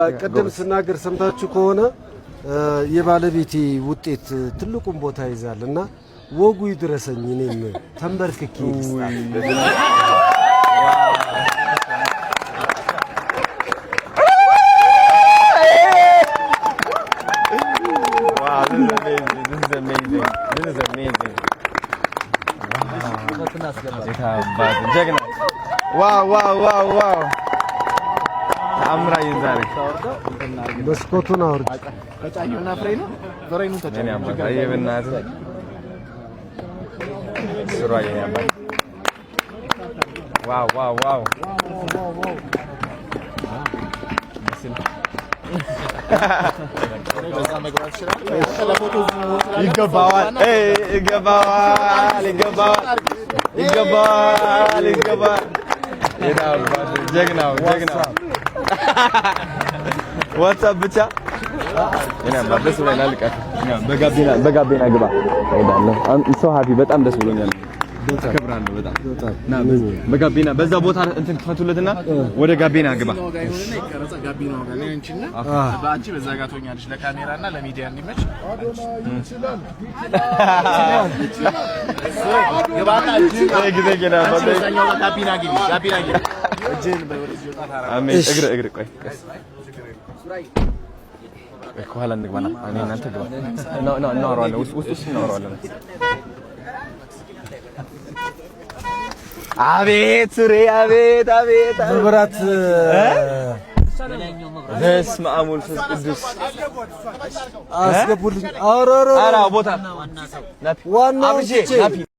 ቀደም ስናገር ሰምታችሁ ከሆነ የባለቤቴ ውጤት ትልቁን ቦታ ይዛልና ወጉ ይድረሰኝ እኔም ተንበርክኬ ዋው አምራ ይዛሬ መስኮቱን አውርድ ከጫዩና ፍሬኑ ፍሬኑ ተጫዩ አባዬ በእናትህ ስራዬ አባዬ ዋው ይገባዋል ጀግናው ዋትስአፕ ብቻ እኔ አባደስ ብለናል። በጋቢና ግባ አይዳለሁ ሶ ሃፒ በጣም ደስ ብሎኛል። ተከብራለሁ በጣም ና በጋቢና በዛ ቦታ እንትን ትፈቱለትና ወደ ጋቢና ግባ። ጋቢና ወጋኔ አንቺና ባንቺ በዛ ጋር ትሆኛለሽ ለካሜራና ለሚዲያ እንዲመች ግባና እጅ ጋቢና እጅን በወደዚህ ወጣ አሜን እግር ቆይ ከኋላ እንግባና እኔ እናንተ ግባ እናወራዋለን ውስጥ እናወራዋለን። አቤት ሱሬ አቤት መብራት በስመ አብ ወመንፈስ ቅዱስ አስገቡልኝ። አራ ቦታ ዋናው